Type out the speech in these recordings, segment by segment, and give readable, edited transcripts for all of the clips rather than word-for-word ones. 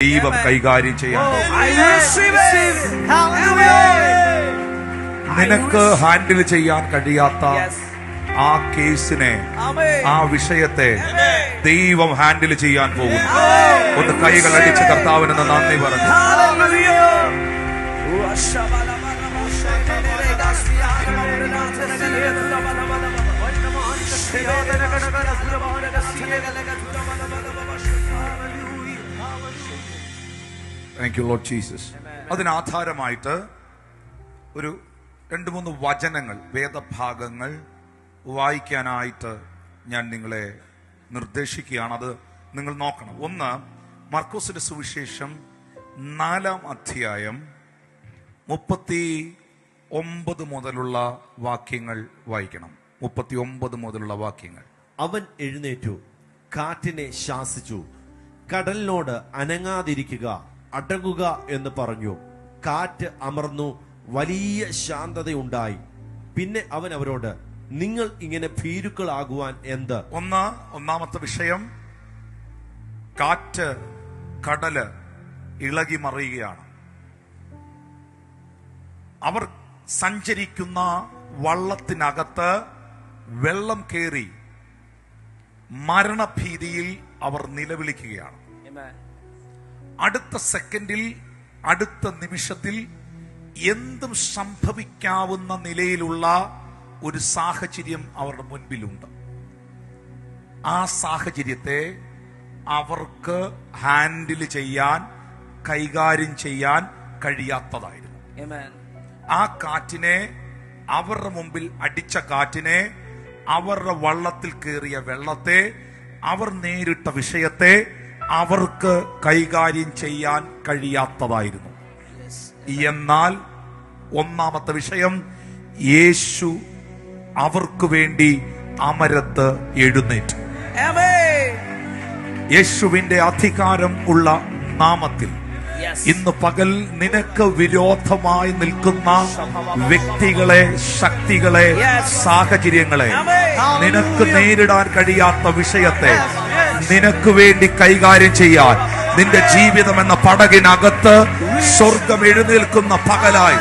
ദൈവം കൈകാര്യം ചെയ്യാൻ നിനക്ക് ഹാൻഡിൽ ചെയ്യാൻ കഴിയാത്ത ആ കേസിനെ, ആ വിഷയത്തെ ദൈവം ഹാൻഡിൽ ചെയ്യാൻ പോകുന്നു. ഒന്ന് കൈകൾ അടിച്ച് കർത്താവിന് നന്ദി പറഞ്ഞു. Thank you lord Jesus. അതിനാധാരമായിട്ട് ഒരു 2-3 വചനങ്ങൾ, വേദഭാഗങ്ങൾ വായിക്കാനായിട്ട് ഞാൻ നിങ്ങളെ നിർദ്ദേശിക്കുകയാണ്. അത് നിങ്ങൾ നോക്കണം. ഒന്ന്, മർക്കോസിന്റെ സുവിശേഷം 4-ാം അധ്യായം 39 മുതലുള്ള വാക്യങ്ങൾ വായിക്കണം. 39 മുതലുള്ള വാക്യങ്ങൾ. അവൻ എഴുന്നേറ്റു, കാറ്റിനെ ശാസിച്ചു, കടലിനോട് അനങ്ങാതിരിക്കുക, അടങ്ങുക എന്ന് പറഞ്ഞു. കാറ്റ് അമർന്നു, വലിയ ശാന്തതയുണ്ടായി. പിന്നെ അവൻ അവരോട്, നിങ്ങൾ ഇങ്ങനെ ഭീരുക്കളാകുവാൻ എന്ത്? ഒന്നാമത്തെ വിഷയം, കാറ്റ്, കടല് ഇളകി മറിയുകയാണ്. അവർ സഞ്ചരിക്കുന്ന വള്ളത്തിനകത്ത് വെള്ളം കേറി മരണഭീതിയിൽ അവർ നിലവിളിക്കുകയാണ്. അടുത്ത സെക്കൻഡിൽ, അടുത്ത നിമിഷത്തിൽ എന്തും സംഭവിക്കാവുന്ന നിലയിലുള്ള ഒരു സാഹചര്യം അവരുടെ മുൻപിലുണ്ട്. ആ സാഹചര്യത്തെ അവർക്ക് ഹാൻഡിൽ ചെയ്യാൻ, കൈകാര്യം ചെയ്യാൻ കഴിയാത്തതായിരുന്നു. ആ കാറ്റിനെ, അവരുടെ മുമ്പിൽ അടിച്ച കാറ്റിനെ, അവരുടെ വള്ളത്തിൽ കയറിയ വെള്ളത്തെ, അവർ നേരിട്ട വിഷയത്തെ അവർക്ക് കൈകാര്യം ചെയ്യാൻ കഴിയാത്തതായിരുന്നു. എന്നാൽ ഒന്നാമത്തെ വിഷയം, യേശു അവർക്ക് വേണ്ടി അമരത്ത് എഴുന്നേറ്റു. യേശുവിന്റെ അധികാരം ഉള്ള നാമത്തിൽ ഇന്ന് പകൽ നിനക്ക് വിരോധമായി നിൽക്കുന്ന വ്യക്തികളെ, ശക്തികളെ, സാഹചര്യങ്ങളെ, നിനക്ക് നേരിടാൻ കഴിയാത്ത വിഷയത്തെ നിനക്ക് വേണ്ടി കൈകാര്യം ചെയ്യാൻ നിന്റെ ജീവിതം എന്ന പടകിനകത്ത് സ്വർഗം എഴുന്നേൽക്കുന്ന പകലായി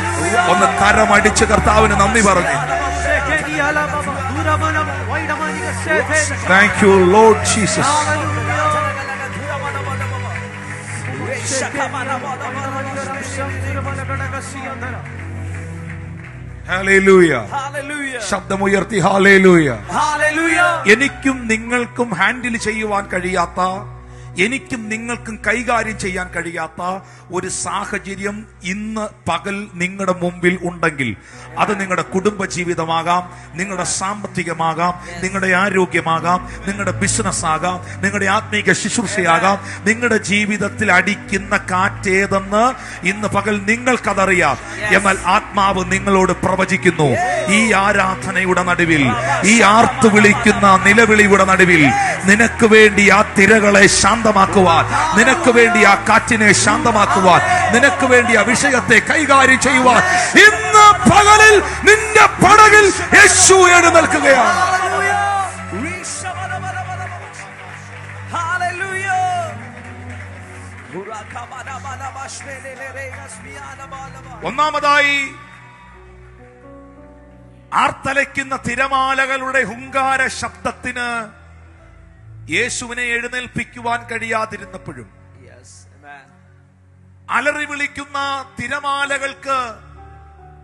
ഒന്ന് കരമടിച്ച് കർത്താവിന് നന്ദി പറഞ്ഞു. Thank you lord Jesus. Hallelujah. ശബ്ദമുയർത്തി ഹല്ലേലൂയ. എനിക്കും നിങ്ങൾക്കും ഹാൻഡിൽ ചെയ്യുവാൻ കഴിയാത്ത, എനിക്കും നിങ്ങൾക്കും കൈകാര്യം ചെയ്യാൻ കഴിയാത്ത ഒരു സാഹചര്യം ഇന്ന് പകൽ നിങ്ങളുടെ മുമ്പിൽ ഉണ്ടെങ്കിൽ, അത് നിങ്ങളുടെ കുടുംബ ജീവിതമാകാം, നിങ്ങളുടെ സാമ്പത്തികമാകാം, നിങ്ങളുടെ ആരോഗ്യമാകാം, നിങ്ങളുടെ ബിസിനസ് ആകാം, നിങ്ങളുടെ ആത്മീക ശുശ്രൂഷയാകാം. നിങ്ങളുടെ ജീവിതത്തിൽ അടിക്കുന്ന കാറ്റേതെന്ന് ഇന്ന് പകൽ നിങ്ങൾക്കതറിയാം. എന്നാൽ ആത്മാവ് നിങ്ങളോട് പ്രവചിക്കുന്നു, ഈ ആരാധനയുടെ നടുവിൽ, ഈ ആർത്തു വിളിക്കുന്ന നിലവിളിയുടെ നടുവിൽ നിനക്ക് വേണ്ടി ആ തിരകളെ ശാന്തമാക്കുവാൻ, നിനക്ക് വേണ്ടി ആ കാറ്റിനെ ശാന്തമാക്കുവാൻ, നിനക്ക് വേണ്ടി ആ വിഷയത്തെ കൈകാര്യം ചെയ്യുവാൻ ഇന്ന് പകലിൽ നിന്റെ പടകിൽ യേശു എഴുന്നേൽക്കുകയാണ്. ഒന്നാമതായി, ആർത്തലയ്ക്കുന്ന തിരമാലകളുടെ ഹുങ്കാര ശബ്ദത്തിന് യേശുവിനെ എഴുന്നേൽപ്പിക്കുവാൻ കഴിയാതിരുന്നപ്പോഴും, അലറി വിളിക്കുന്ന തിരമാലകൾക്ക്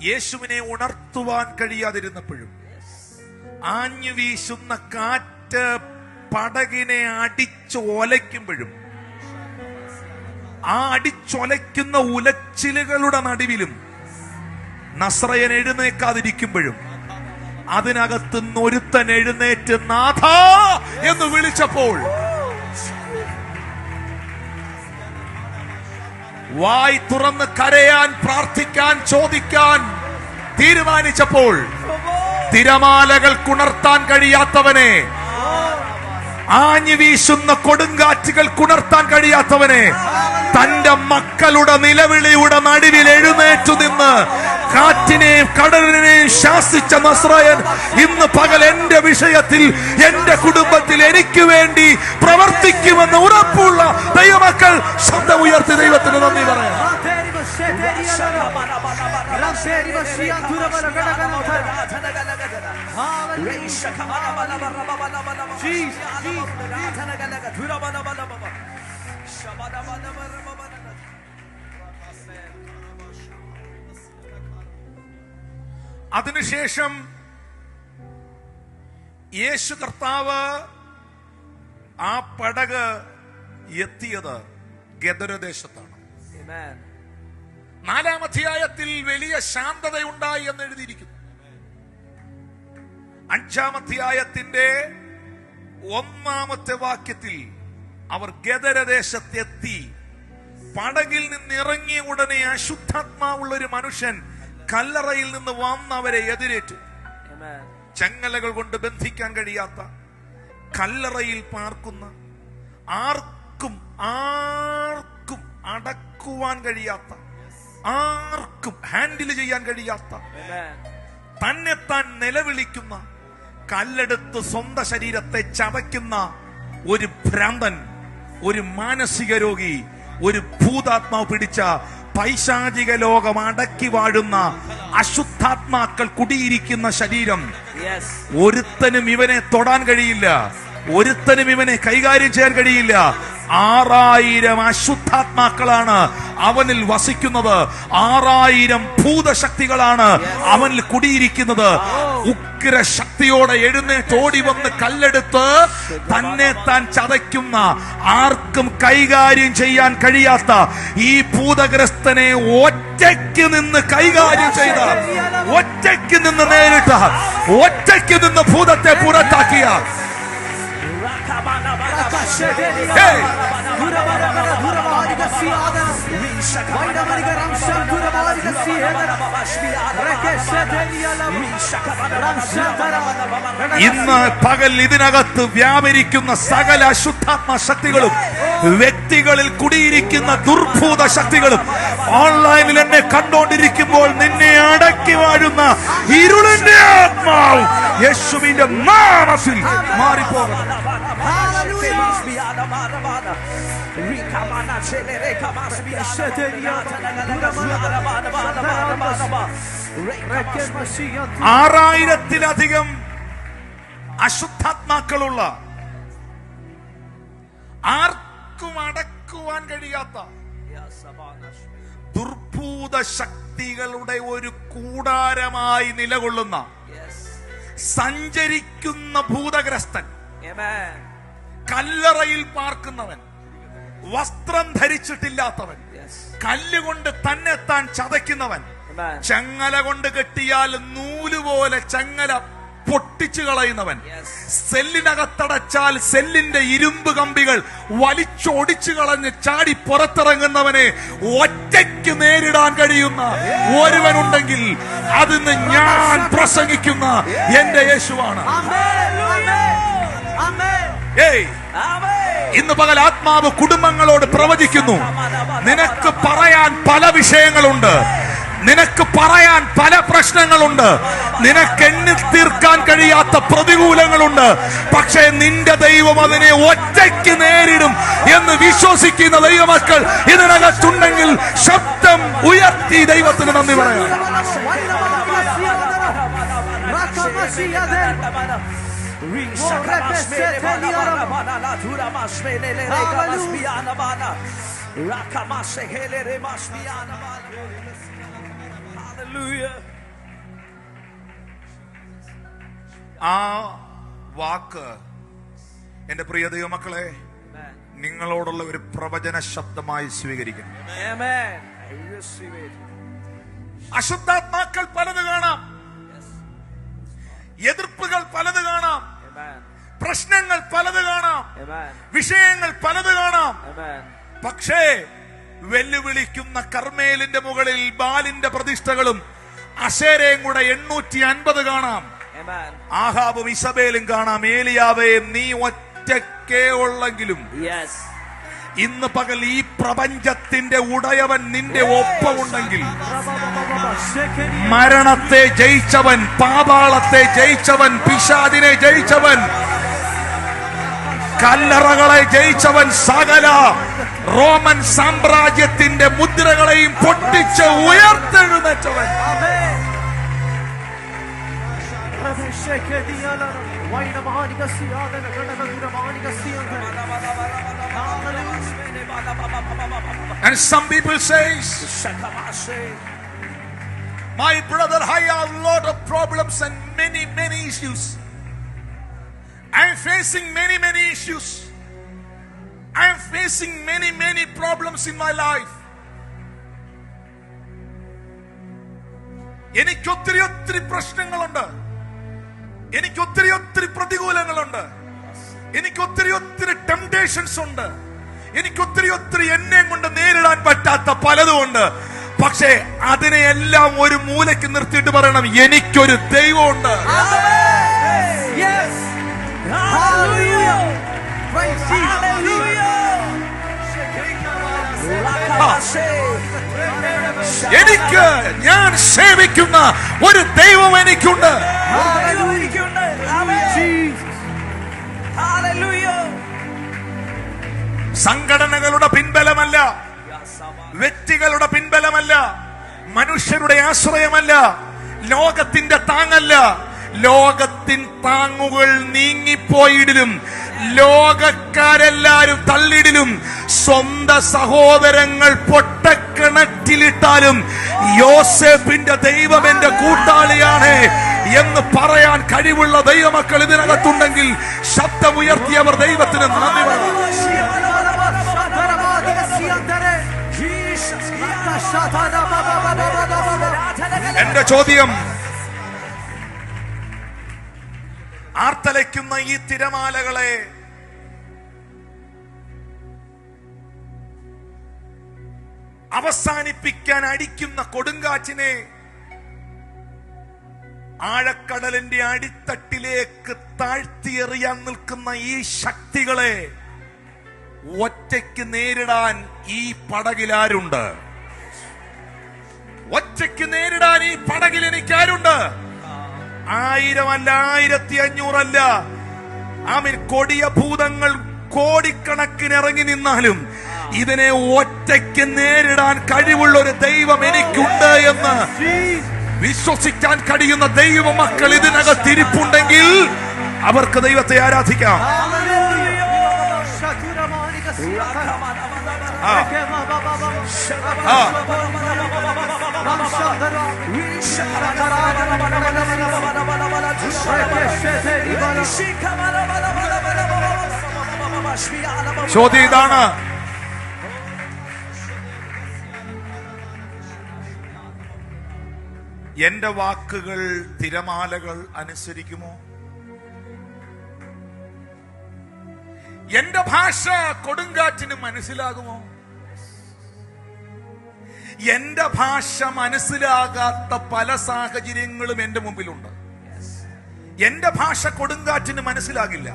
യേശുവിനെ ഉണർത്തുവാൻ കഴിയാതിരുന്നപ്പോഴും, ആഞ്ഞു വീശുന്ന കാറ്റ് പടകിനെ അടിച്ച് ഒലയ്ക്കുമ്പോഴും, ആ അടിച്ചൊലയ്ക്കുന്ന ഉലച്ചിലുകളുടെ നടുവിലും നസ്രയൻ എഴുന്നേക്കാതിരിക്കുമ്പോഴും, അതിനകത്തുനിന്ന് ഒരുത്തൻ എഴുന്നേറ്റ് നാഥാ എന്ന് വിളിച്ചപ്പോൾ, വായ് തുറന്ന് കരയാൻ, പ്രാർത്ഥിക്കാൻ, ചോദിക്കാൻ തീരുമാനിച്ചപ്പോൾ, തിരമാലകൾക്കുണർത്താൻ കഴിയാത്തവനെ, ആഞ്ഞു വീശുന്ന കൊടുങ്കാറ്റുകൾക്കുണർത്താൻ കഴിയാത്തവനെ, തന്റെ മക്കളുടെ നിലവിളിയുടെ നടുവിൽ എഴുന്നേറ്റു നിന്ന് കാറ്റിനെയും കടലിനെയും ശാസിച്ച നസ്രായൻ ഇന്ന് പകൽ എന്റെ വിഷയത്തിൽ, എന്റെ കുടുംബത്തിൽ എനിക്ക് വേണ്ടി പ്രവർത്തിക്കുമെന്ന് ഉറപ്പുള്ള ദൈവമക്കൾ ശബ്ദം ഉയർത്തി ദൈവത്തിന് നന്ദി പറയാം. അതിനുശേഷം യേശു കർത്താവ് ആ പടക് എത്തിയത് ഗദരദേശത്താണ്. 4-ാം അധ്യായത്തിൽ വലിയ ശാന്തതയുണ്ടായി എന്ന് എഴുതിയിരിക്കുന്നു. 5-ാം അധ്യായത്തിന്റെ 1-ാമത്തെ വാക്യത്തിൽ അവർ ഗദരദേശത്തെത്തി. പടകിൽ നിന്ന് ഇറങ്ങിയ ഉടനെ അശുദ്ധാത്മാവുള്ള ഒരു മനുഷ്യൻ കല്ലറയിൽ നിന്ന് വന്ന് അവരെ എതിരേറ്റു. ചങ്ങലകൾ കൊണ്ട് ബന്ധിക്കാൻ കഴിയാത്ത, കല്ലറയിൽ പാർക്കുന്ന, ആർക്കും അടക്കുവാൻ കഴിയാത്ത, ആർക്കും ഹാൻഡിൽ ചെയ്യാൻ കഴിയാത്ത, തന്നെത്താൻ നിലവിളിക്കുന്ന, കല്ലെടുത്ത് സ്വന്തം ശരീരത്തെ ചതയ്ക്കുന്ന ഒരു ഭ്രാന്തൻ, ഒരു മാനസിക രോഗി, ഒരു ഭൂതാത്മാവ് പിടിച്ച പൈശാചിക ലോകം അടക്കി വാഴുന്ന അശുദ്ധാത്മാക്കൾ കുടിയിരിക്കുന്ന ശരീരം. ഒരുത്തനും ഇവനെ തൊടാൻ കഴിയില്ല, ഒരുത്തനും ഇവനെ കൈകാര്യം ചെയ്യാൻ കഴിയില്ല. 6000 അശുദ്ധാത്മാക്കളാണ് അവനിൽ വസിക്കുന്നത്. 6000 ഭൂതശക്തികളാണ് അവനിൽ കുടിയിരിക്കുന്നത്. ഉഗ്ര ശക്തിയോടെ എഴുന്നേറ്റോടി വന്ന് കല്ലെടുത്ത് തന്നെ താൻ ചതയ്ക്കുന്ന, ആർക്കും കൈകാര്യം ചെയ്യാൻ കഴിയാത്ത ഈ ഭൂതഗ്രസ്തനെ ഒറ്റയ്ക്ക് നിന്ന് കൈകാര്യം ചെയ്ത, ഒറ്റയ്ക്ക് നിന്ന് നേരിട്ട, ഒറ്റയ്ക്ക് നിന്ന് ഭൂതത്തെ പുറത്താക്കിയ ഇന്ന് പകൽ ഇതിനകത്ത് വ്യാപരിക്കുന്ന സകല അശുദ്ധാത്മ ശക്തികളും, വ്യക്തികളിൽ കുടിയിരിക്കുന്ന ദുർഭൂത ശക്തികളും, ഓൺലൈനിൽ എന്നെ കണ്ടോണ്ടിരിക്കുമ്പോൾ നിന്നെ അടക്കി വാഴുന്ന ഇരുളിന്റെ ആത്മാവ് യേശുവിന്റെ നാമത്തിൽ മാറിപ്പോകണം. ആറായിരത്തിലധികം അശുദ്ധാത്മാക്കളുള്ള, ആർക്കും അടക്കുവാൻ കഴിയാത്ത ദുർഭൂത ശക്തികളുടെ ഒരു കൂടാരമായി നിലകൊള്ളുന്ന, സഞ്ചരിക്കുന്ന ഭൂതഗ്രസ്തൻ, കല്ലറയിൽ പാർക്കുന്നവൻ, വസ്ത്രം ധരിച്ചിട്ടില്ലാത്തവൻ, കല്ലുകൊണ്ട് തന്നെത്താൻ ചതയ്ക്കുന്നവൻ, ചങ്ങല കൊണ്ട് കെട്ടിയാൽ നൂലുപോലെ ചങ്ങല പൊട്ടിച്ചു കളയുന്നവൻ, സെല്ലിനകത്തടച്ചാൽ സെല്ലിന്റെ ഇരുമ്പ് കമ്പികൾ വലിച്ചൊടിച്ചു കളഞ്ഞ് ചാടി പുറത്തിറങ്ങുന്നവനെ ഒറ്റയ്ക്ക് നേരിടാൻ കഴിയുന്ന ഒരുവനുണ്ടെങ്കിൽ അതിന്ന് ഞാൻ പ്രസംഗിക്കുന്ന എന്റെ യേശുവാണ്. ഇന്ന് പകൽ ആത്മാവ് കുടുംബങ്ങളോട് പ്രവചിക്കുന്നു. നിനക്ക് പറയാൻ പല വിഷയങ്ങളുണ്ട്, നിനക്ക് പറയാൻ പല പ്രശ്നങ്ങളുണ്ട്, നിനക്ക് എണ്ണി തീർക്കാൻ കഴിയാത്ത പ്രതികൂലങ്ങളുണ്ട്. പക്ഷേ നിന്റെ ദൈവം അതിനെ ഒറ്റയ്ക്ക് നേരിടും എന്ന് വിശ്വസിക്കുന്ന ദൈവമക്കൾ ഇതിനകത്തുണ്ടെങ്കിൽ ശബ്ദം ഉയർത്തി ദൈവത്തിന് നന്ദി പറയാം. ആ വാക്ക് എന്റെ പ്രിയ ദൈവമക്കളെ നിങ്ങളോടുള്ള ഒരു പ്രവചന ശബ്ദമായി സ്വീകരിക്കുന്നു. അശുദ്ധാത്മാക്കൾ പലത് കാണാം, എതിർപ്പുകൾ പലത് കാണാം, പ്രശ്നങ്ങൾ പലത് കാണാം, വിഷയങ്ങൾ പലത് കാണാം. പക്ഷേ വെല്ലുവിളിക്കുന്ന കർമ്മേലിന്റെ മുകളിൽ ബാലിന്റെ പ്രതിഷ്ഠകളും അശേരയും കൂടെ 850 കാണാം. ആഹാബും ഇസബേലും കാണാം. ഏലിയാവേ നീ ഒറ്റയ്ക്കേ ഉള്ളെങ്കിലും ഇന്ന് പകൽ ഈ പ്രപഞ്ചത്തിന്റെ ഉടയവൻ നിന്റെ ഒപ്പമുണ്ടെങ്കിൽ, മരണത്തെ ജയിച്ചവൻ, പാതാളത്തെ ജയിച്ചവൻ, പിശാചിനെ ജയിച്ചവൻ, കല്ലറകളെ ജയിച്ചവൻ, സകല റോമൻ സാമ്രാജ്യത്തിന്റെ മുദ്രകളെയും പൊട്ടിച്ച് ഉയർത്തെഴുന്നേറ്റവൻ, and some people say, my brother, I have a lot of problems and many issues. I am facing many issues. I am facing many problems in my life. എനിക്ക് ഒത്തിരി പ്രശ്നങ്ങളുണ്ട്, എനിക്ക് ഒത്തിരി പ്രതികൂലങ്ങളുണ്ട്, എനിക്ക് ഒത്തിരി ടെംപ്ടേഷൻസ് ഉണ്ട്, എനിക്ക് ഒത്തിരി എന്നെ കൊണ്ട് നേരിടാൻ പറ്റാത്ത പലതുമുണ്ട്. പക്ഷേ അതിനെയെല്ലാം ഒരു മൂലയ്ക്ക് നിർത്തിയിട്ട് പറയണം, എനിക്കൊരു ദൈവമുണ്ട്. എനിക്ക്, ഞാൻ സേവിക്കുന്ന ഒരു ദൈവം എനിക്കുണ്ട്. സംഘടനകളുടെ പിൻബലമല്ല, വ്യക്തികളുടെ പിൻബലമല്ല, മനുഷ്യരുടെ ആശ്രയമല്ല, ലോകത്തിന്റെ താങ്ങല്ല. ലോകത്തിൻ താങ്ങുകൾ നീങ്ങിപ്പോയിടിലും, ലോകക്കാരെല്ലാരും തള്ളിയിടിലും, സ്വന്തം സഹോദരങ്ങൾ പൊട്ടക്കിണറ്റിലിട്ടാലും യോസേഫിന്റെ ദൈവം എന്റെ കൂട്ടാളിയാണ് എന്ന് പറയാൻ കഴിവുള്ള ദൈവമക്കൾ ഇതിനകത്തുണ്ടെങ്കിൽ ശബ്ദമുയർത്തിയവർ ദൈവത്തിന് നന്ദി പറയണം. എന്റെ ചോദ്യം, ആർത്തലയ്ക്കുന്ന ഈ തിരമാലകളെ അവസാനിപ്പിക്കാൻ അടിക്കുന്ന കൊടുങ്കാറ്റിനെ, ആഴക്കടലിന്റെ അടിത്തട്ടിലേക്ക് താഴ്ത്തിയെറിയാൻ നിൽക്കുന്ന ഈ ശക്തികളെ ഒറ്റയ്ക്ക് നേരിടാൻ ഈ പടകിലാരുണ്ട്? ഒറ്റയ്ക്ക് നേരിടാൻ ഈ പടകിൽ എനിക്കാരുണ്ട്? 1000 അല്ല, 1500 അല്ല, ആമീൻ, കൊടിയ ഭൂതങ്ങൾ കോടിക്കണക്കിന് ഇറങ്ങി നിന്നാലും ഇതിനെ ഒറ്റയ്ക്ക് നേരിടാൻ കഴിവുള്ള ഒരു ദൈവം എനിക്കുണ്ട് എന്ന് വിശ്വസിക്കാൻ കഴിയുന്ന ദൈവ മക്കൾ ഇതിനകത്ത് ഇരിപ്പുണ്ടെങ്കിൽ അവർക്ക് ദൈവത്തെ ആരാധിക്കാം. ചോദ്യം ഇതാണ്, എന്റെ വാക്കുകൾ തിരമാലകൾ അനുസരിക്കുമോ? എന്റെ ഭാഷ കൊടുങ്കാറ്റിന് മനസ്സിലാകുമോ? എന്റെ ഭാഷ മനസ്സിലാകാത്ത പല സാഹചര്യങ്ങളും എന്റെ മുമ്പിലുണ്ട്. എന്റെ ഭാഷ കൊടുങ്കാറ്റിന് മനസ്സിലാകില്ല.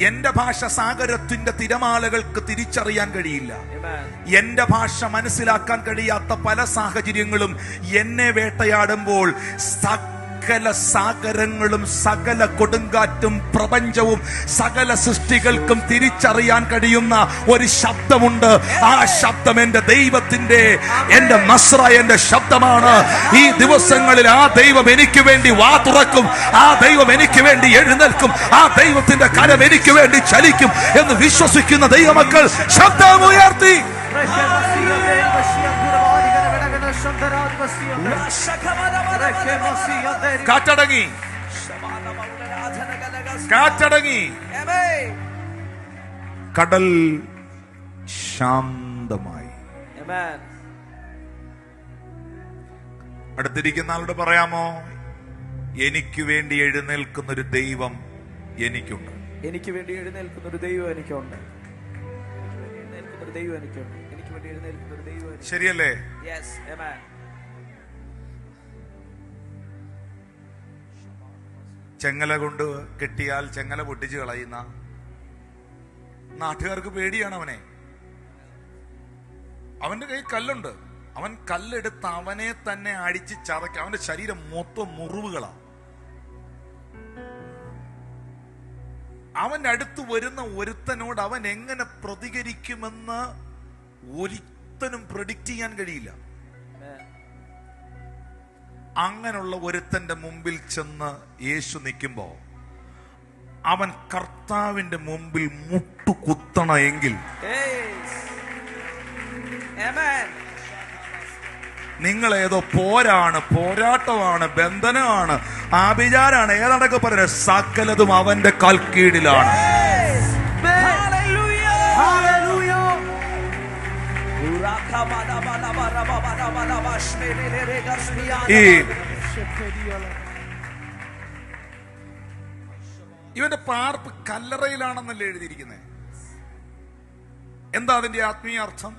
എന്റെ ഭാഷ സാഗരത്തിന്റെ തിരമാലകൾക്ക് തിരിച്ചറിയാൻ കഴിയില്ല. എന്റെ ഭാഷ മനസ്സിലാക്കാൻ കഴിയാത്ത പല സാഹചര്യങ്ങളും എന്നെ വേട്ടയാടുമ്പോൾ സകല സാഗരങ്ങളും സകല കൊടുങ്കാറ്റും പ്രപഞ്ചവും സകല സൃഷ്ടികൾക്കും തിരിച്ചറിയാൻ കഴിയുന്ന ഒരു ശബ്ദമുണ്ട്. ആ ശബ്ദം എന്റെ ദൈവത്തിന്റെ, എന്റെ നസ്രായന്റെ ശബ്ദമാണ്. ഈ ദിവസങ്ങളിൽ ആ ദൈവം എനിക്ക് വേണ്ടി വാ തുറക്കും, ആ ദൈവം എനിക്ക് വേണ്ടി എഴുന്നേൽക്കും, ആ ദൈവത്തിന്റെ കരം എനിക്ക് വേണ്ടി ചലിക്കും എന്ന് വിശ്വസിക്കുന്ന ദൈവമക്കൾ ശബ്ദമുയർത്തി കാറ്റടങ്ങി, കാറ്റടങ്ങി, കടൽ ശാന്തമായി. അടുത്തിരിക്കുന്ന ആളോട് പറയാമോ, എനിക്ക് വേണ്ടി എഴുന്നേൽക്കുന്ന ഒരു ദൈവം എനിക്കുണ്ട്. എനിക്ക് വേണ്ടി എഴുന്നേൽക്കുന്ന ഒരു ദൈവം എനിക്കുണ്ട്. എഴുന്നേൽക്കുന്ന ഒരു ദൈവം എനിക്കുണ്ട്. എനിക്ക് വേണ്ടി എഴുന്നേൽക്കുന്ന ഒരു ദൈവം. ശരിയല്ലേ? യെസ്, ആമേൻ. ചെങ്ങല കൊണ്ട് കെട്ടിയാൽ ചെങ്ങല പൊട്ടിച്ച് കളയുന്ന നാട്ടുകാർക്ക് പേടിയാണ് അവനെ. അവന്റെ കയ്യിൽ കല്ലുണ്ട്. അവൻ കല്ലെടുത്ത് അവനെ തന്നെ അടിച്ച് ചതയ്ക്ക. അവന്റെ ശരീരം മൊത്തം മുറിവുകളാ. അവൻ അടുത്ത് വരുന്ന ഒരുത്തനോട് അവൻ എങ്ങനെ പ്രതികരിക്കുമെന്ന് ഒരുത്തനും പ്രെഡിക്റ്റ് ചെയ്യാൻ കഴിയില്ല. അങ്ങനെയുള്ള ഒരുത്തന്റെ മുമ്പിൽ ചെന്ന് യേശു നിൽക്കുമ്പോ അവൻ കർത്താവിന്റെ മുമ്പിൽ മുട്ടുകുത്തണമെങ്കിൽ നിങ്ങളേതോ പോരാട്ടമാണ്, ബന്ധനമാണ്, ആഭിചാരാണ്, ഏതാണ്ടൊക്കെ പറയുക, സകലതും അവന്റെ കാൽക്കീഴിലാണ്. ഇവന്റെ പാർപ്പ് കല്ലറയിലാണെന്നല്ലേ എഴുതിയിരിക്കുന്നത്. എന്താ അതിന്റെ ആത്മീയ അർത്ഥം?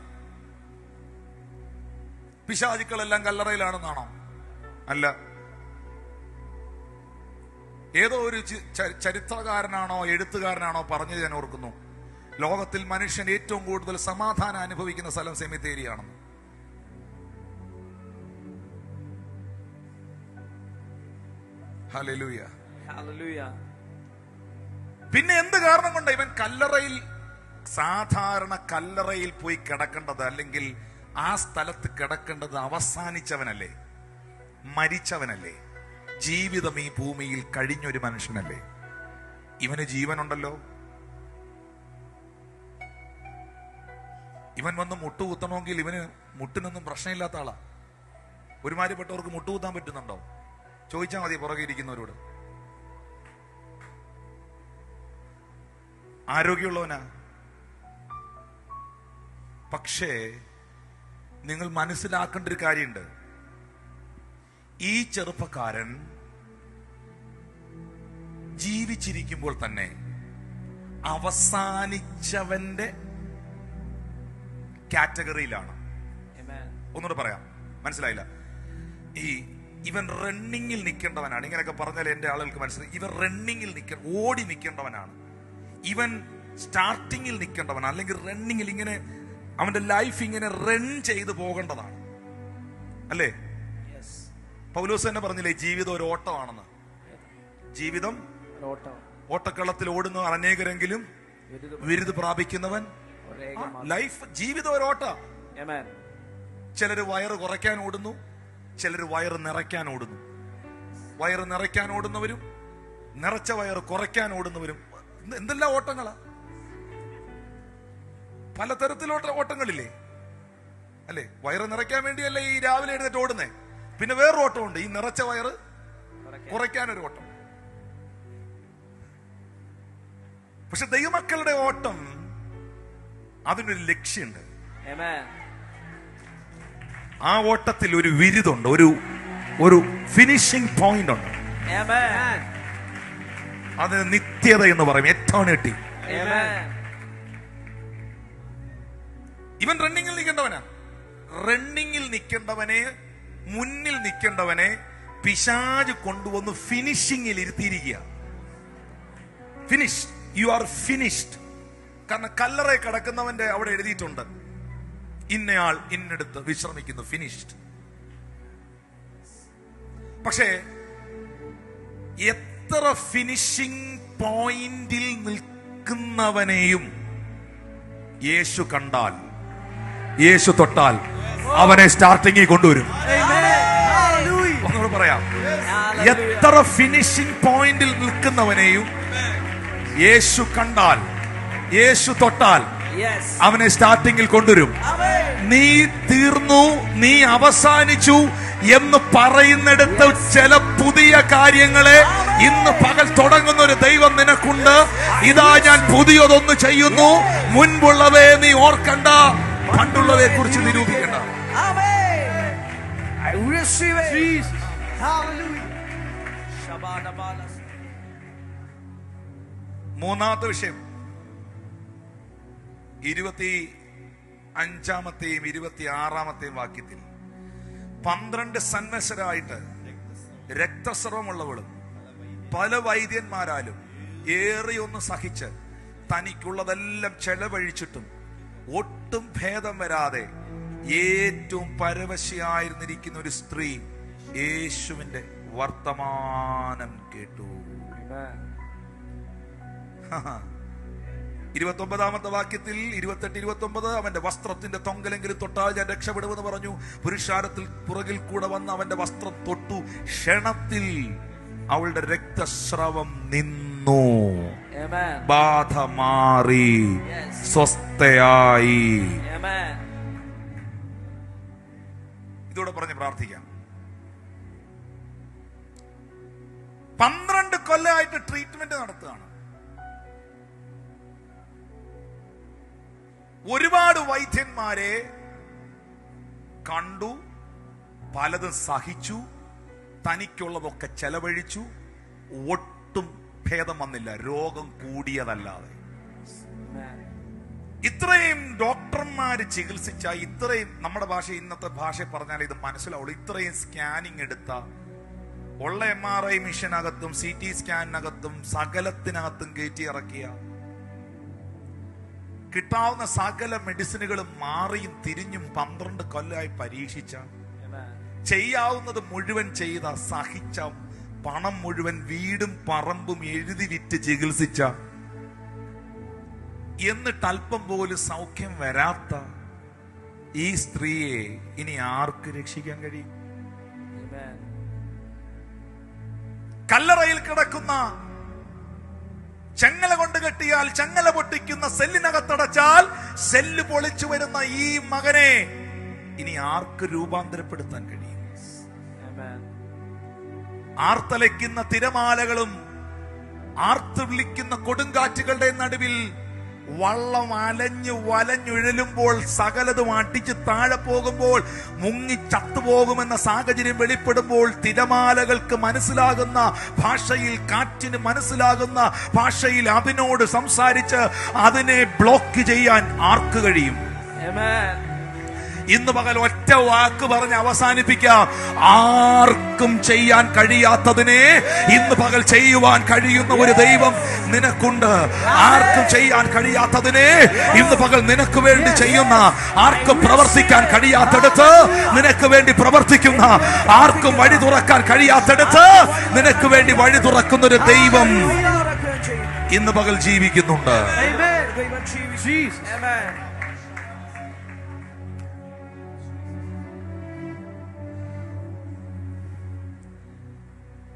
പിശാചുക്കളെല്ലാം കല്ലറയിലാണെന്നാണോ? അല്ല. ഏതോ ഒരു ചരിത്രകാരനാണോ എഴുത്തുകാരനാണോ പറഞ്ഞത് ഞാൻ ഓർക്കുന്നു, ലോകത്തിൽ മനുഷ്യൻ ഏറ്റവും കൂടുതൽ സമാധാനം അനുഭവിക്കുന്ന സ്ഥലം സെമിത്തേരിയാണെന്ന്. ഹല്ലേലൂയ. പിന്നെ എന്ത് കാരണം കൊണ്ട് ഇവൻ കല്ലറയിൽ, സാധാരണ കല്ലറയിൽ പോയി കിടക്കേണ്ടത്, അല്ലെങ്കിൽ ആ സ്ഥലത്ത് കിടക്കേണ്ടത് അവസാനിച്ചവനല്ലേ, മരിച്ചവനല്ലേ, ജീവിതം ഈ ഭൂമിയിൽ കഴിഞ്ഞൊരു മനുഷ്യനല്ലേ. ഇവന് ജീവനുണ്ടല്ലോ. ഇവൻ വന്ന് മുട്ടുകുത്തണമെങ്കിൽ ഇവന് മുട്ടിനൊന്നും പ്രശ്നമില്ലാത്ത ആളാ. ഒരുമാതിരിപ്പെട്ടവർക്ക് മുട്ടുകുത്താൻ പറ്റുന്നുണ്ടോ? ചോദിച്ചാൽ മതി പുറകെ ഇരിക്കുന്നവരോട്. ആരോഗ്യമുള്ളവനാ. പക്ഷേ നിങ്ങൾ മനസ്സിലാക്കേണ്ട ഒരു കാര്യമുണ്ട്. ഈ ചെറുപ്പക്കാരൻ ജീവിച്ചിരിക്കുമ്പോൾ തന്നെ അവസാനിച്ചവന്റെ കാറ്റഗറിയിലാണ്. ഒന്നുകൂടെ പറയാം, മനസ്സിലായില്ല. ഇവൻ റണ്ണിങ്ങിൽ നിൽക്കേണ്ടവനാണ്. ഇങ്ങനെയൊക്കെ പറഞ്ഞാൽ എന്റെ ആളുകൾക്ക് മനസ്സിലായി. ഇവൻ റണ്ണിങ്ങിൽ ഓടി നിൽക്കേണ്ടവനാണ്. ഇവൻ സ്റ്റാർട്ടിങ്ങിൽ നിൽക്കേണ്ടവനാണ്, അല്ലെങ്കിൽ റണ്ണിങ്ങിൽ, ഇങ്ങനെ അവന്റെ ലൈഫ് ഇങ്ങനെ റൺ ചെയ്തു പോകേണ്ടതാണ്, അല്ലേ? പൗലോസ് തന്നെ പറഞ്ഞില്ലേ, ജീവിതം ഒരു ഓട്ടമാണെന്ന്. ജീവിതം ഓട്ടക്കളത്തിൽ ഓടുന്ന അനേകരെങ്കിലും വിരുദ് പ്രാപിക്കുന്നവൻ. ലൈഫ്, ജീവിതം ഒരു ഓട്ട. ചിലര് വയറ് കുറയ്ക്കാൻ ഓടുന്നു, ചിലര് വയറ് നിറയ്ക്കാൻ ഓടുന്നു. വയറ് നിറയ്ക്കാൻ ഓടുന്നവരും നിറച്ച വയറ് കുറയ്ക്കാൻ ഓടുന്നവരും. എന്തെല്ലാം ഓട്ടങ്ങളാ, പലതരത്തിലുള്ള ഓട്ടങ്ങളില്ലേ, അല്ലേ? വയറ് നിറയ്ക്കാൻ വേണ്ടിയല്ലേ ഈ രാവിലെ എഴുന്നേറ്റ് ഓടുന്നേ. പിന്നെ വേറൊരു ഓട്ടമുണ്ട്, ഈ നിറച്ച വയറ് കുറയ്ക്കാനൊരു ഓട്ടം. പക്ഷെ ദൈവമക്കളുടെ ഓട്ടം, അതിനൊരു ലക്ഷ്യമുണ്ട്. ആ ഓട്ടത്തിൽ ഒരു വിരുദുണ്ട്, ഒരു ഫിനിഷിംഗ് പോയിന്റ് ഉണ്ട്. അത് നിത്യത എന്ന് പറയും, എറ്റേണിറ്റി. ഇവൻ റണ്ണിങ്ങിൽ നിൽക്കേണ്ടവനാ. റണ്ണിങ്ങിൽ നിൽക്കേണ്ടവനെ, മുന്നിൽ നിൽക്കേണ്ടവനെ പിശാച് കൊണ്ടുവന്ന് ഫിനിഷിങ്ങിൽ ഇരുത്തിയിരിക്കുക. Finish, you are finished. കാരണം കല്ലറയിൽ കിടക്കുന്നവന്റെ അവിടെ എഴുതിയിട്ടുണ്ട്, ഇന്നയാൾ ഇന്നെടുത്ത് വിശ്രമിക്കുന്നു, ഫിനിഷ്ഡ്. പക്ഷേ എത്ര ഫിനിഷിംഗ് പോയിന്റിൽ നിൽക്കുന്നവനെയും യേശു കണ്ടാൽ, യേശു തൊട്ടാൽ അവനെ സ്റ്റാർട്ടിങ്ങിൽ കൊണ്ടുവരും. ഒന്നുകൂടെ പറയാം, എത്ര ഫിനിഷിംഗ് പോയിന്റിൽ നിൽക്കുന്നവനെയും യേശു കണ്ടാൽ, യേശു തൊട്ടാൽ അവനെ സ്റ്റാർട്ടിങ്ങിൽ കൊണ്ടുവരും. നീ തീർന്നു, നീ അവസാനിച്ചു എന്ന് പറയുന്നിടത്ത് ചില പുതിയ കാര്യങ്ങളെ ഇന്ന് പകൽ തുടങ്ങുന്ന ഒരു ദൈവം നിനക്കുണ്ട്. ഇതാ ഞാൻ പുതിയതൊന്ന് ചെയ്യുന്നു, മുൻപുള്ളവയെ നീ ഓർക്കണ്ട, പണ്ടുള്ളവയെ കുറിച്ച് നിരൂപിക്കണ്ട. മൂന്നാമത്തെ വിഷയം 25-ാമത്തെയും 26-ാമത്തെയും വാക്യത്തിൽ 12 സന്മനസ്സരായിട്ട് രക്തസ്രവമുള്ളവളും പല വൈദ്യന്മാരാലും ഏറിയൊന്ന് സഹിച്ച് തനിക്കുള്ളതെല്ലാം ചെലവഴിച്ചിട്ടും ഒട്ടും ഭേദം വരാതെ ഏറ്റവും പരവശയായിരുന്നിരിക്കുന്ന ഒരു സ്ത്രീ യേശുവിന്റെ വർത്തമാനം കേട്ടു. 29-ാമത്തെ വാക്യത്തിൽ 28-29 അവന്റെ വസ്ത്രത്തിന്റെ തൊങ്കലെങ്കിലും തൊട്ടാൽ ഞാൻ രക്ഷപ്പെടുമെന്ന് പറഞ്ഞു. പുരുഷാരത്തിൽ പുറകിൽ കൂടെ വന്ന് അവന്റെ വസ്ത്രം തൊട്ടു. ക്ഷണത്തിൽ അവളുടെ രക്തസ്രവം നിന്നു, ബാധ മാറി, സ്വസ്ഥയായി. ഇതോടെ പറഞ്ഞ് പ്രാർത്ഥിക്കാം. 12 കൊല്ലമായിട്ട് ട്രീറ്റ്മെന്റ് നടത്തുകയാണ്. ഒരുപാട് വൈദ്യന്മാരെ കണ്ടു, പലതും സഹിച്ചു, തനിക്കുള്ളതൊക്കെ ചെലവഴിച്ചു. ഒട്ടും ഭേദം വന്നില്ല, രോഗം കൂടിയതല്ലാതെ. ഇത്രയും ഡോക്ടർമാര് ചികിത്സിച്ച, ഇത്രയും നമ്മുടെ ഭാഷ, ഇന്നത്തെ ഭാഷ പറഞ്ഞാൽ ഇത് മനസ്സിലാവുള്ളൂ, ഇത്രയും സ്കാനിങ് എടുത്ത, ഉള്ള MRI മെഷീനകത്തും CT സ്കാനിനകത്തും സകലത്തിനകത്തും കയറ്റി ഇറക്കിയ, കിട്ടാവുന്ന സകല മെഡിസിനുകളും മാറിയും തിരിഞ്ഞും 12 കൊല്ലമായി പരീക്ഷിച്ച, ചെയ്യാവുന്നത് മുഴുവൻ ചെയ്ത, സഹിച്ച, പണം മുഴുവൻ വീടും പറമ്പും എഴുതി വിറ്റ് ചികിത്സിച്ച, എന്നിട്ട് അല്പം പോലും സൗഖ്യം വരാത്ത ഈ സ്ത്രീയെ ഇനി ആർക്ക് രക്ഷിക്കാൻ കഴിയും? കല്ലറയിൽ കിടക്കുന്ന, ചെങ്ങല കൊണ്ട് കെട്ടിയാൽ ചെങ്ങല പൊട്ടിക്കുന്ന, സെല്ലിനകത്തടച്ചാൽ സെല്ല് പൊളിച്ചു വരുന്ന ഈ മകനെ ഇനി ആർക്ക് രൂപാന്തരപ്പെടുത്താൻ കഴിയും? ആർത്തലയ്ക്കുന്ന തിരമാലകളും ആർത്ത് വിളിക്കുന്ന കൊടുങ്കാറ്റുകളുടെ നടുവിൽ വള്ളം അലഞ്ഞു വലഞ്ഞുഴലുമ്പോൾ, സകലതും അടിച്ച് താഴെ പോകുമ്പോൾ, മുങ്ങി ചത്തുപോകുമെന്ന സാഹചര്യം വെളിപ്പെടുമ്പോൾ, തിരമാലകൾക്ക് മനസ്സിലാകുന്ന ഭാഷയിൽ, കാറ്റിന് മനസ്സിലാകുന്ന ഭാഷയിൽ അതിനോട് സംസാരിച്ച് അതിനെ ബ്ലോക്ക് ചെയ്യാൻ ആർക്ക് കഴിയും? ഇന്ന് പകൽ ഒറ്റ വാക്ക് പറഞ്ഞ് അവസാനിപ്പിക്കാം. ആർക്കും ചെയ്യാൻ കഴിയാത്തതിനെ ഇന്ന് പകൽ ചെയ്യുവാൻ കഴിയുന്ന ഒരു ദൈവം നിനക്കുണ്ട്. ആർക്കും ചെയ്യാൻ കഴിയാത്തതിനെ ഇന്ന് പകൽ നിനക്ക് വേണ്ടി ചെയ്യുന്ന, ആർക്കും പ്രവർത്തിക്കാൻ കഴിയാത്തടുത്ത് നിനക്ക് വേണ്ടി പ്രവർത്തിക്കുന്ന, ആർക്കും വഴി തുറക്കാൻ കഴിയാത്തടുത്ത് നിനക്ക് വേണ്ടി വഴി തുറക്കുന്ന ഒരു ദൈവം ഇന്ന് പകൽ ജീവിക്കുന്നുണ്ട്.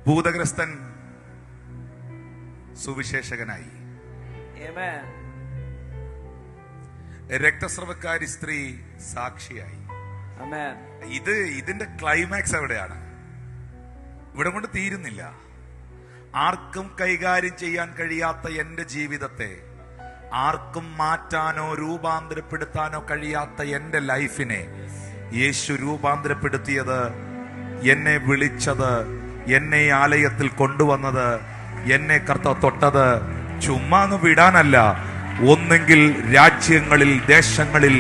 ഭൂതഗ്രസ്തൻ സുവിശേഷകനായി. രക്തസ്രവക്കാരി സ്ത്രീ സാക്ഷിയായി. ഇതിന്റെ ക്ലൈമാക്സ് എവിടെയാണ്? ഇവിടെ കൊണ്ട് തീരുന്നില്ല. ആർക്കും കൈകാര്യം ചെയ്യാൻ കഴിയാത്ത എന്റെ ജീവിതത്തെ, ആർക്കും മാറ്റാനോ രൂപാന്തരപ്പെടുത്താനോ കഴിയാത്ത എന്റെ ലൈഫിനെ യേശു രൂപാന്തരപ്പെടുത്തിയത്, എന്നെ വിളിച്ചത്, എന്നെ ഈ ആലയത്തിൽ കൊണ്ടുവന്നത്, എന്നെ കർത്താവ് തൊട്ടത് ചുമ്മാ അങ്ങ് വിടാനല്ല, ഒന്നെങ്കിൽ രാജ്യങ്ങളിൽ, ദേശങ്ങളിൽ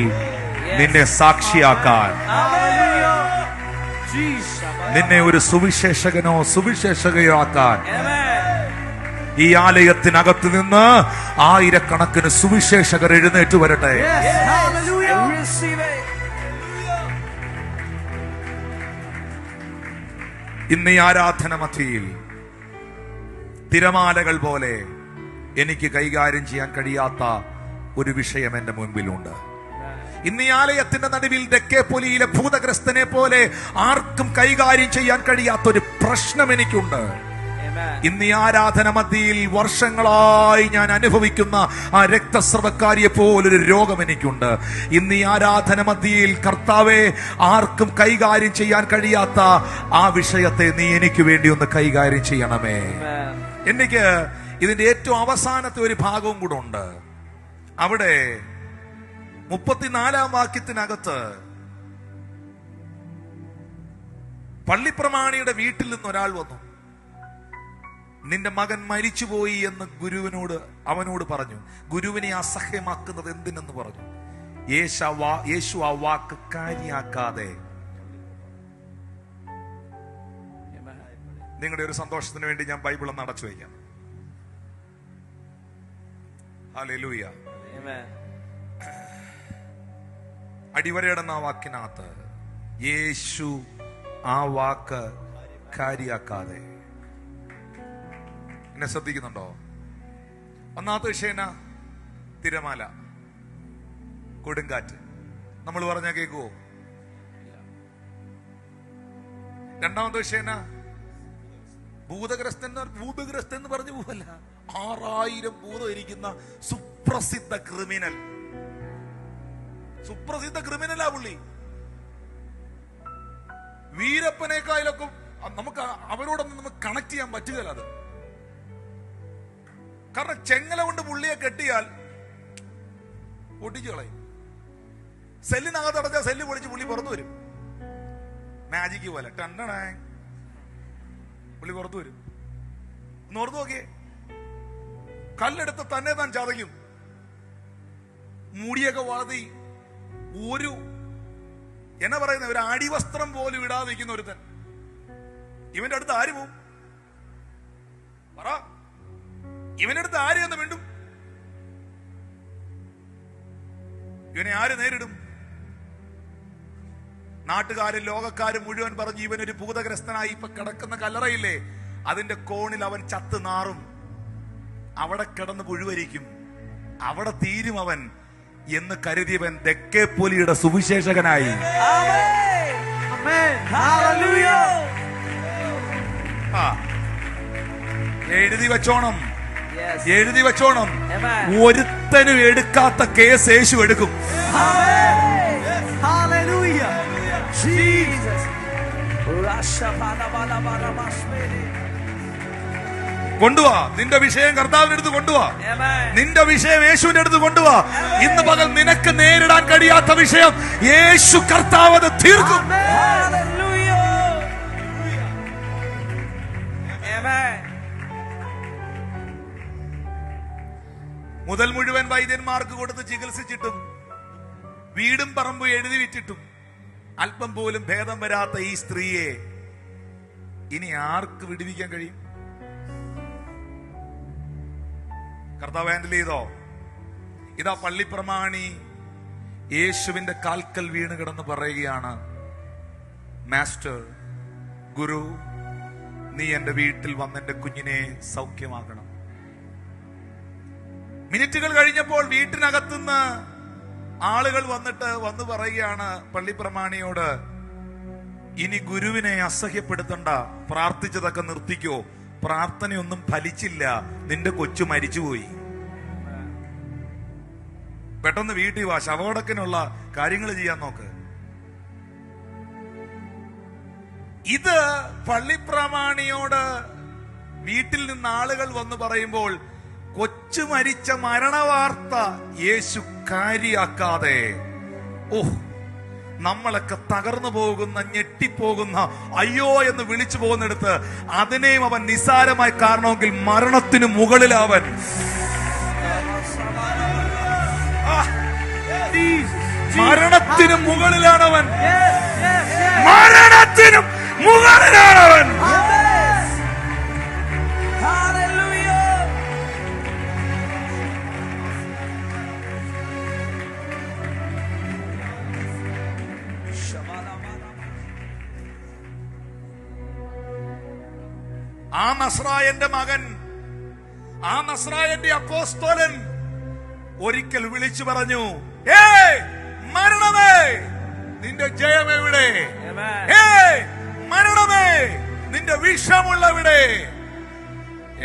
നിന്നെ സാക്ഷിയാക്കാൻ, നിന്നെ ഒരു സുവിശേഷകനോ സുവിശേഷകയോ ആക്കാൻ. ഈ ആലയത്തിനകത്ത് നിന്ന് ആയിരക്കണക്കിന് സുവിശേഷകർ എഴുന്നേറ്റ് വരട്ടെ. ഇന്ന് ഈ ആരാധന മധ്യയിൽ തിരമാലകൾ പോലെ എനിക്ക് കൈകാര്യം ചെയ്യാൻ കഴിയാത്ത ഒരു വിഷയം എന്റെ മുൻപിലുണ്ട്. ഇന്ന് ഈ ആലയത്തിന്റെ നടുവിൽ ദെക്കേപ്പൊലിയിലെ ഭൂതഗ്രസ്തനെ പോലെ ആർക്കും കൈകാര്യം ചെയ്യാൻ കഴിയാത്ത ഒരു പ്രശ്നം എനിക്കുണ്ട്. ഇന്ന് ഈ ആരാധന മധ്യയിൽ വർഷങ്ങളായി ഞാൻ അനുഭവിക്കുന്ന ആ രക്തസ്രവക്കാരിയെ പോലൊരു രോഗം എനിക്കുണ്ട്. ഇന്ന് ഈ ആരാധന മധ്യയിൽ കർത്താവെ, ആർക്കും കൈകാര്യം ചെയ്യാൻ കഴിയാത്ത ആ വിഷയത്തെ നീ എനിക്ക് വേണ്ടി ഒന്ന് കൈകാര്യം ചെയ്യണമേ. എനിക്ക് ഇതിന്റെ ഏറ്റവും അവസാനത്തെ ഒരു ഭാഗവും കൂടെ ഉണ്ട്. അവിടെ 34-ാം വാക്യത്തിനകത്ത് പള്ളിപ്രമാണിയുടെ വീട്ടിൽ നിന്ന് ഒരാൾ വന്നു. നിന്റെ മകൻ മരിച്ചുപോയി എന്ന് അവനോട് പറഞ്ഞു. ഗുരുവിനെ അസഹ്യമാക്കുന്നത് എന്തിനെന്ന് പറഞ്ഞു. യേശു ആ വാക്ക് കാര്യാക്കാതെ, നിങ്ങളുടെ ഒരു സന്തോഷത്തിന് വേണ്ടി ഞാൻ ബൈബിൾ ഒന്ന് അടച്ചു വയ്ക്കാം. ഹല്ലേലൂയ. അടിവരയിടുന്ന ആ വാക്കിനകത്ത് യേശു ആ വാക്ക് കാര്യാക്കാതെ. എന്നെ ശ്രദ്ധിക്കുന്നുണ്ടോ? ഒന്നാമത്തെ വിഷയം തിരമാല, കൊടുങ്കാറ്റ്. നമ്മൾ പറഞ്ഞാൽ കേൾക്കുവോ? രണ്ടാമത്തെ വിഷയം ഭൂതഗ്രസ്തൻ എന്ന് പറഞ്ഞു പോവല്ല, 6000 ഭൂതം ഇരിക്കുന്ന സുപ്രസിദ്ധ ക്രിമിനലാ പുള്ളി. വീരപ്പനേക്കാളൊക്കെ നമുക്ക് അവരോടൊന്നും നമുക്ക് കണക്ട് ചെയ്യാൻ പറ്റുകയില്ല. അത് കാരണം ചെങ്ങല കൊണ്ട് പുള്ളിയെ കെട്ടിയാൽ പൊട്ടിച്ചു കളയും. സെല്ലിനകത്ത് അടച്ചാൽ സെല്ല് പൊളിച്ച് പുള്ളി പുറത്തു വരും. മാജിക്ക് പോലെ ടണ്ടണേ പുള്ളി പുറത്തു വരും. ഒന്ന് ഓർത്ത് നോക്കിയേ, കല്ലെടുത്ത് തന്നെ താൻ ചതയ്ക്കും. മുടിയൊക്കെ വളർത്തി ഒരു എന്നാ പറയുന്ന ഒരു അടിവസ്ത്രം പോലും ഇടാതെ നിൽക്കുന്ന ഒരുത്തൻ. ഇവന്റെ അടുത്ത് ആര് പോവും? പറ, ഇവന്റെ അടുത്ത് ആര് എന്ന് വേണ്ടും? ഇവനെ ആര് നേരിടും? നാട്ടുകാരും ലോകക്കാരും മുഴുവൻ പറഞ്ഞു ഇവനൊരു ഭൂതഗ്രസ്തനായി ഇപ്പൊ കിടക്കുന്ന കല്ലറയില്ലേ, അതിന്റെ കോണിൽ അവൻ ചത്ത് നാറും, അവിടെ കിടന്ന് പുഴുവരിക്കും, അവിടെ തീരും അവൻ എന്ന് കരുതിയവൻ ദെക്കേപ്പൊലിയുടെ സുവിശേഷകനായി. എഴുതി വെച്ചോണം, എഴുതി വെച്ചോണം. ഒരുത്തനും എടുക്കാത്ത കേസ് യേശു എടുക്കും. കൊണ്ടുവാ നിന്റെ വിഷയം കർത്താവിന്റെ അടുത്ത് കൊണ്ടുവാ. നിന്റെ വിഷയം യേശുവിന്റെ അടുത്ത് കൊണ്ടുവാ. ഇന്ന് പകൽ നിനക്ക് നേരിടാൻ കഴിയാത്ത വിഷയം യേശു കർത്താവ് അത് തീർക്കും. മുതൽ മുഴുവൻ വൈദ്യന്മാർക്ക് കൊടുത്ത് ചികിത്സിച്ചിട്ടും വീടും പറമ്പും എഴുതി വിറ്റിട്ടും അല്പം പോലും ഭേദം വരാത്ത ഈ സ്ത്രീയെ ഇനി ആർക്ക് വിടുവിക്കാൻ കഴിയും? കർത്താവ് ഹാൻഡിൽ ചെയ്തോ? ഇതാ പള്ളിപ്രമാണി യേശുവിന്റെ കാൽക്കൽ വീണ് കിടന്ന് പറയുകയാണ്, മാസ്റ്റർ, ഗുരു, നീ എന്റെ വീട്ടിൽ വന്ന് എന്റെ കുഞ്ഞിനെ സൗഖ്യമാക്കണം. മിനിറ്റുകൾ കഴിഞ്ഞപ്പോൾ വീട്ടിനകത്തുനിന്ന് ആളുകൾ വന്ന് പറയുകയാണ് പള്ളിപ്രമാണിയോട്, ഇനി ഗുരുവിനെ അസഹ്യപ്പെടുത്തണ്ട, പ്രാർത്ഥിച്ചതൊക്കെ നിർത്തിക്കോ, പ്രാർത്ഥനയൊന്നും ഫലിച്ചില്ല, നിന്റെ കൊച്ചു മരിച്ചുപോയി. പെട്ടെന്ന് വീട്ടിൽ വാ, ശവടക്കിനുള്ള കാര്യങ്ങൾ ചെയ്യാൻ നോക്ക്. ഇത് പള്ളിപ്രമാണിയോട് വീട്ടിൽ നിന്ന് ആളുകൾ വന്ന് പറയുമ്പോൾ കൊച്ചു മരിച്ച മരണവാർത്ത യേശു കാര്യാക്കാതെ, നമ്മളൊക്കെ തകർന്നു പോകുന്ന, ഞെട്ടിപ്പോകുന്ന, അയ്യോ എന്ന് വിളിച്ചു പോകുന്നിടത്ത് അതിനെയും അവൻ നിസ്സാരമായി കാണണമെങ്കിൽ മരണത്തിന് മുകളിലവൻ. മരണത്തിനും മുകളിലാണവൻ, മരണത്തിനും മുകളിലാണവൻ. ആ നസ്രായന്റെ മകൻ, ആ നസ്രായന്റെ അപ്പോസ്തലൻ ഒരിക്കൽ വിളിച്ചു പറഞ്ഞു, മരണമേ നിന്റെ ജയം എവിടെ? മരണമേ നിന്റെ വിഷമുള്ളവിടെ?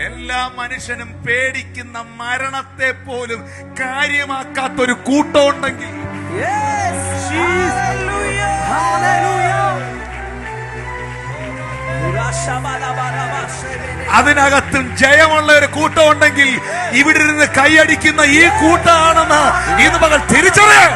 എല്ലാ മനുഷ്യനും പേടിക്കുന്ന മരണത്തെ പോലും കാര്യമാക്കാത്തൊരു കൂട്ടം ഉണ്ടെങ്കിൽ, അതിനകത്തും ജയമുള്ള ഒരു കൂട്ടം ഉണ്ടെങ്കിൽ ഇവിടെ ഇരുന്ന് കൈയടിക്കുന്ന ഈ കൂട്ടമാണെന്ന് ഇന്ന് മകൾ തിരിച്ചറിയാം.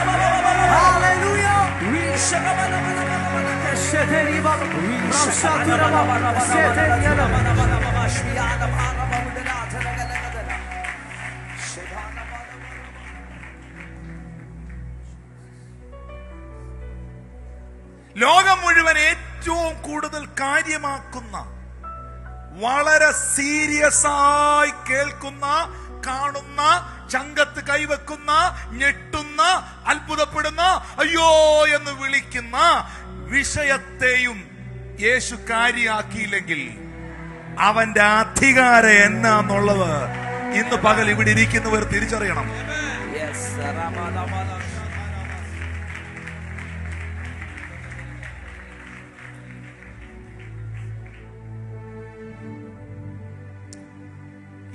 ലോകം മുഴുവൻ ഏറ്റവും കൂടുതൽ കാര്യമാക്കുന്ന, വളരെ സീരിയസ് ആയി കേൾക്കുന്ന, കാണുന്ന, ചങ്കത്ത് കൈവെക്കുന്ന, ഞെട്ടുന്ന, അത്ഭുതപ്പെടുന്ന, അയ്യോ എന്ന് വിളിക്കുന്ന വിഷയത്തെയും യേശു കാര്യാക്കിയില്ലെങ്കിൽ അവന്റെ അധികാരം എന്നാന്നുള്ളത് ഇന്ന് പകൽ ഇവിടെ ഇരിക്കുന്നവർ തിരിച്ചറിയണം.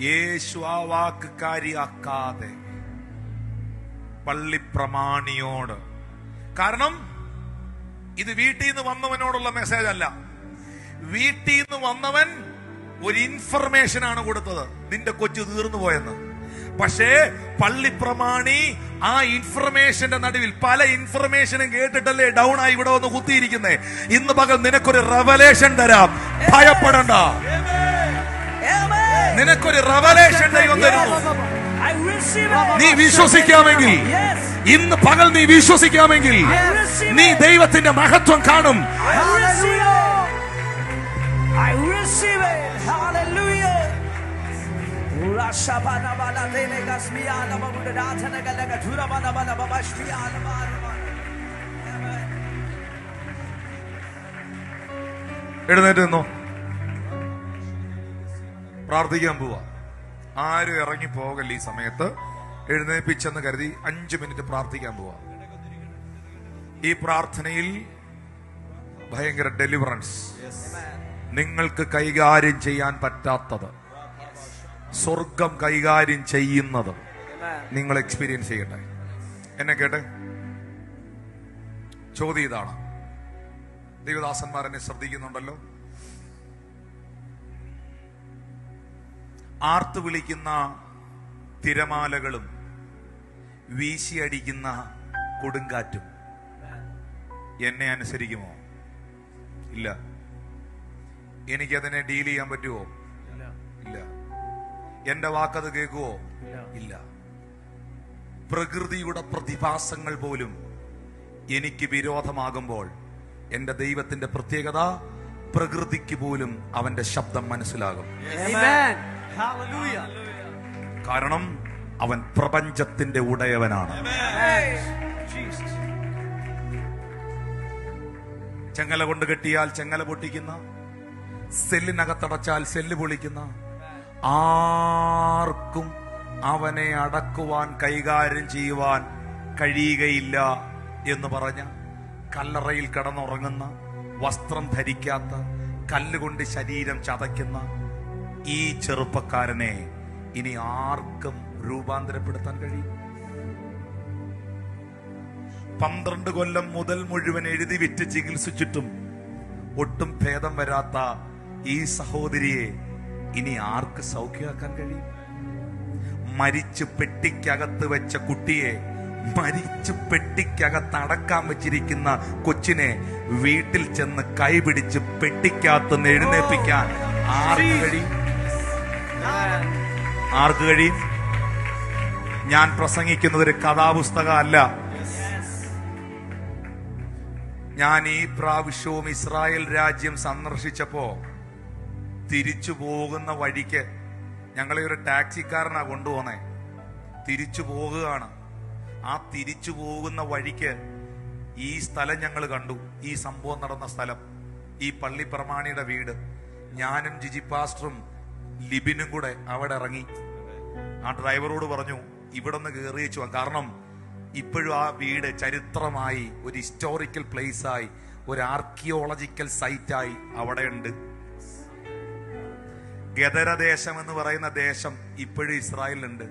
യേശു ആ വാക്ക് കാര്യാക്കാതെ പള്ളിപ്രമാണിയോട്, കാരണം ഇത് വീട്ടിൽ നിന്ന് വന്നവനോടുള്ള മെസ്സേജ് അല്ല. വീട്ടിൽ നിന്ന് വന്നവൻ ഒരു ഇൻഫർമേഷൻ ആണ് കൊടുത്തത്, നിന്റെ കൊച്ചു തീർന്നു പോയെന്ന്. പക്ഷേ പള്ളിപ്രമാണി ആ ഇൻഫർമേഷന്റെ നടുവിൽ പല ഇൻഫർമേഷനും കേട്ടിട്ടല്ലേ ഡൗൺ ആയി ഇവിടെ വന്ന് കുത്തിയിരിക്കുന്നേ. ഇന്ന് പകൽ നിനക്കൊരു റെവലേഷൻ തരാം, ഭയപ്പെടണ്ട. നിനക്കൊരു റെവലേഷൻ ദൈവം തരുന്നു. നീ വിശ്വസിക്കാമെങ്കിൽ, ഇന്ന് പകൽ നീ വിശ്വസിക്കാമെങ്കിൽ നീ ദൈവത്തിന്റെ മഹത്വം കാണും. എഴുന്നേറ്റ് നിന്നോ, പ്രാർത്ഥിക്കാൻ പോവാ. ആരും ഇറങ്ങി പോകല്ല. ഈ സമയത്ത് എഴുന്നേൽപ്പിച്ചെന്ന് കരുതി 5 മിനിറ്റ് പ്രാർത്ഥിക്കാൻ പോവാ. ഈ പ്രാർത്ഥനയിൽ ഭയങ്കര ഡെലിവറൻസ്, നിങ്ങൾക്ക് കൈകാര്യം ചെയ്യാൻ പറ്റാത്തത് സ്വർഗം കൈകാര്യം ചെയ്യുന്നത് നിങ്ങൾ എക്സ്പീരിയൻസ് ചെയ്യട്ടെ. എന്നെ കേട്ടെ, ചോദ്യം ഇതാണ്. ദൈവദാസന്മാർ എന്നെ ശ്രദ്ധിക്കുന്നുണ്ടല്ലോ. ആർത്തു വിളിക്കുന്ന തിരമാലകളും വീശിയടിക്കുന്ന കൊടുങ്കാറ്റും എന്നെ അനുസരിക്കുമോ? ഇല്ല. എനിക്കതിനെ ഡീൽ ചെയ്യാൻ പറ്റുമോ? ഇല്ല. എന്റെ വാക്കത് കേൾക്കുവോ? ഇല്ല. പ്രകൃതിയുടെ പ്രതിഭാസങ്ങൾ പോലും എനിക്ക് വിരോധമാകുമ്പോൾ എന്റെ ദൈവത്തിന്റെ പ്രത്യേകത, പ്രകൃതിക്ക് പോലും അവന്റെ ശബ്ദം മനസ്സിലാകും. കാരണം അവൻ പ്രപഞ്ചത്തിന്റെ ഉടയവനാണ്. ചെങ്ങല കൊണ്ട് കെട്ടിയാൽ ചെങ്ങല പൊട്ടിക്കുന്ന, സെല്ലിനകത്തടച്ചാൽ സെല്ല് പൊളിക്കുന്ന, ആർക്കും അവനെ അടക്കുവാൻ കൈകാര്യം ചെയ്യുവാൻ കഴിയുകയില്ല എന്ന് പറഞ്ഞ, കല്ലറയിൽ കിടന്നുറങ്ങുന്ന, വസ്ത്രം ധരിക്കാത്ത, കല്ലുകൊണ്ട് ശരീരം ചതയ്ക്കുന്ന ഈ ചെറുപ്പക്കാരനെ ഇനി ആർക്കും രൂപാന്തരപ്പെടുത്താൻ കഴിയും? 12 കൊല്ലം മുതൽ മുഴുവൻ എഴുതി വിറ്റ് ചികിത്സിച്ചിട്ടും ഒട്ടും ഭേദം വരാത്ത ഈ സഹോദരിയെ ഇനി ആർക്ക് സൗഖ്യമാക്കാൻ കഴിയും? മരിച്ചു പെട്ടിക്കകത്ത് വെച്ച കുട്ടിയെ, മരിച്ചു പെട്ടിക്കകത്ത് അടക്കാൻ വെച്ചിരിക്കുന്ന കൊച്ചിനെ വീട്ടിൽ ചെന്ന് കൈപിടിച്ച് പെട്ടിക്കകത്ത് എഴുന്നേൽപ്പിക്കാൻ ആർക്ക് കഴിയും? ആർക്ക് കഴിയും? ഞാൻ പ്രസംഗിക്കുന്നത് ഒരു കഥാപുസ്തകം അല്ല. ഞാൻ ഈ പ്രാവശ്യവും ഇസ്രായേൽ രാജ്യം സന്ദർശിച്ചപ്പോ തിരിച്ചു പോകുന്ന വഴിക്ക് ഞങ്ങളെ ഒരു ടാക്സിക്കാരനാ കൊണ്ടുപോന്നേ. തിരിച്ചു പോകുകയാണ്. ആ തിരിച്ചു പോകുന്ന വഴിക്ക് ഈ സ്ഥലം ഞങ്ങൾ കണ്ടു. ഈ സംഭവം നടന്ന സ്ഥലം, ഈ പള്ളിപ്രമാണിയുടെ വീട്. ഞാനും ജിജി പാസ്റ്ററും ലിബിനും കൂടെ അവിടെ ഇറങ്ങി. ആ ഡ്രൈവറോട് പറഞ്ഞു, ഇവിടെ ഒന്ന് കയറി വെച്ചു. കാരണം ഇപ്പോഴും ആ വീട് ചരിത്രമായി, ഒരു ഹിസ്റ്റോറിക്കൽ പ്ലേസ് ആയി, ഒരു ആർക്കിയോളജിക്കൽ സൈറ്റായി അവിടെ ഉണ്ട്. ഗദരദേശം എന്ന് പറയുന്ന ദേശം ഇപ്പോഴും ഇസ്രായേലിലുണ്ട്.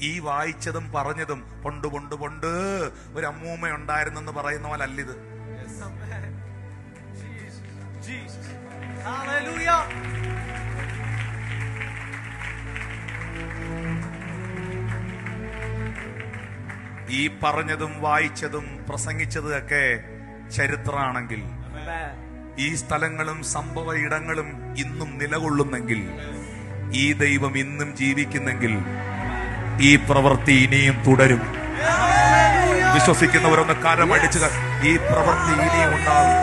ഈ വായിച്ചതും പറഞ്ഞതും പൊണ്ട് ഒരു അമ്മൂമ്മ ഉണ്ടായിരുന്നെന്ന് പറയുന്ന പോലെ അല്ലിത്. ഈ പറഞ്ഞതും വായിച്ചതും പ്രസംഗിച്ചതും ഒക്കെ ചരിത്രമാണെങ്കിൽ, ഈ സ്ഥലങ്ങളും സംഭവ ഇടങ്ങളും ഇന്നും നിലകൊള്ളുന്നെങ്കിൽ, ഈ ദൈവം ഇന്നും ജീവിക്കുന്നെങ്കിൽ, ഈ പ്രവൃത്തി ഇനിയും തുടരും. വിശ്വസിക്കുന്നവരൊന്ന് കരമടിച്ച്, ഈ പ്രവൃത്തി ഇനിയും ഉണ്ടാകും.